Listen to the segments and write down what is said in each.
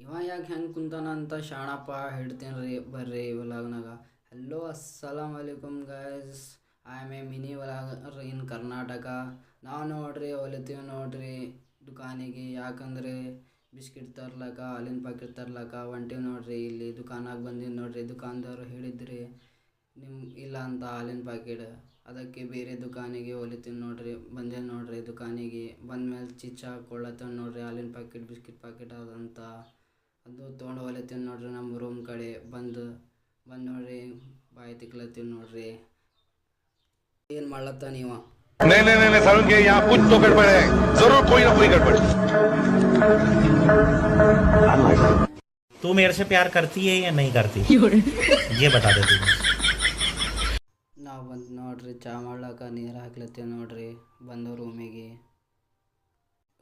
ಇವ ಯಾಕೆ ಹೆಂಗೆ ಕುಂತಾನ ಅಂತ ಶಾಣಪ್ಪ ಹೇಳ್ತೀನಿ ರೀ ಬರ್ರಿ ವ್ಲಾಗ್ನಾಗ. ಹಲೋ ಅಸ್ಸಲಾಮ್ ಅಲೈಕುಮ್ guys, I am a mini vlogger in Karnataka. ನಾವು ನೋಡ್ರಿ ಹೊಲಿತೀವಿ ನೋಡ್ರಿ ದುಕಾನಿಗೆ, ಯಾಕಂದ್ರೆ ಬಿಸ್ಕಿಟ್ ತರ್ಲಕ್ಕ ಹಾಲಿನ ಪ್ಯಾಕೆಟ್ ತರ್ಲಕ್ಕ ಹೊಂಟೀವಿ ನೋಡ್ರಿ. ಇಲ್ಲಿ ದುಕಾನಾಗ ಬಂದೀನಿ ನೋಡ್ರಿ. ದುಕಾನ್ದವ್ರು ಹೇಳಿದ್ರಿ ಇಲ್ಲ ಅಂತ ಹಾಲಿನ ಪ್ಯಾಕೆಟ್, ಅದಕ್ಕೆ ಬೇರೆ ದುಕಾನಿಗೆ ಹೊಲಿತೀನಿ ನೋಡ್ರಿ. ಬಂದೇನು ನೋಡ್ರಿ ದುಕಾನಿಗೆ. ಬಂದ್ಮೇಲೆ ಚಿಚ್ಚ ಹಾಕ್ಕೊಳ್ಳತ್ತೇನೆ ನೋಡ್ರಿ. ಹಾಲಿನ ಪ್ಯಾಕೆಟ್ ಬಿಸ್ಕಿಟ್ ಪ್ಯಾಕೆಟ್ ಅದಂತ ಅದು ತೊಗೊಂಡು ಹೊಲಿತೀನಿ ನೋಡ್ರಿ. ನಮ್ಮ ರೂಮ್ ಕಡೆ ಬಂದು ನೋಡ್ರಿ ಬಾಯಿ ತಿಕ್ಲತ್ತೀನಿ ನೋಡ್ರಿ. ಏನು ಮಾಡ್ಲತ್ತ ನೀವ? नहीं नहीं नहीं सारुण के यहाँ कुछ तो गड़बड़ है, जरूर कोई ना कोई गड़बड़। तू मेरे से प्यार करती है या नहीं करती ये बता दे तू। ನಾವು ಬಂದು ನೋಡ್ರಿ ಚಾ ಮಾಡ್ಲಕ್ಕ ನೀರು ಹಾಕ್ಲತ್ತೀವಿ ನೋಡ್ರಿ. ಬಂದು ರೂಮಿಗೆ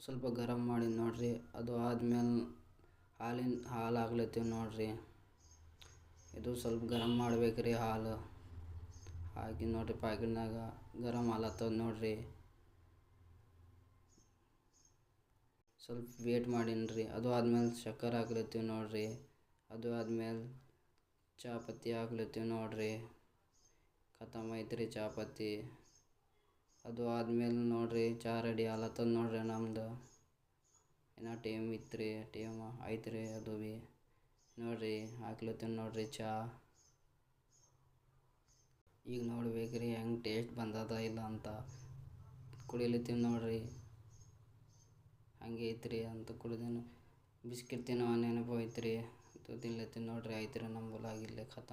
ಸ್ವಲ್ಪ ಗರಂ ಮಾಡಿ ನೋಡ್ರಿ. ಅದು ಆದ್ಮೇಲೆ ಹಾಲು ಹಾಕ್ಲತ್ತೀವಿ ನೋಡ್ರಿ. ಇದು ಸ್ವಲ್ಪ ಗರಂ ಮಾಡ್ಬೇಕ್ರಿ. ಹಾಲು ಹಾಕಿ ನೋಡ್ರಿ ಪ್ಯಾಕೆಟ್ನಾಗ ಗರಂ ಹಾಲತ್ತದ ನೋಡ್ರಿ. ಸ್ವಲ್ಪ ವೇಟ್ ಮಾಡೀನಿ. ಅದು ಆದ್ಮೇಲೆ ಸಕ್ಕರೆ ಹಾಕ್ಲತ್ತೀವಿ ನೋಡ್ರಿ. ಅದು ಆದ್ಮೇಲೆ ಚಾಪತ್ತಿ ಹಾಕ್ಲತ್ತೀವಿ ನೋಡ್ರಿ. ಖತಮ್ ಐತ್ರಿ ಚಾಪತ್ತಿ. ಅದು ಆದ್ಮೇಲೆ ನೋಡ್ರಿ ಚಾ ರೆಡಿ ಆಲತ್ತದ ನೋಡ್ರಿ ನಮ್ದು. ಏನೋ ಟೈಮ್ ಇತ್ತು ಟೈಮ್ ಐತ್ರಿ ಅದು ಭೀ ನೋಡ್ರಿ. ಹಾಕ್ಲತ್ತೀನಿ ನೋಡ್ರಿ ಚಾ. ಈಗ ನೋಡ್ಬೇಕ್ರಿ ಹೆಂಗೆ ಟೇಸ್ಟ್ ಬಂದದ ಇಲ್ಲ ಅಂತ. ಕುಡಿಲತ್ತೀನಿ ನೋಡ್ರಿ ಹಂಗೆ ಐತ್ರಿ ಅಂತ ಕುಡ್ದೇನು. ಬಿಸ್ಕಿಟ್ ತಿನ್ನೋ ನೆನಪು ಐತ್ರಿ. ಅದು ತಿನ್ಲತ್ತೀನಿ ನೋಡ್ರಿ. ಐತ್ರಿ ನಮ್ಮ ವ್ಲಾಗ್ ಇಲ್ಲೇ ಖತಮ್.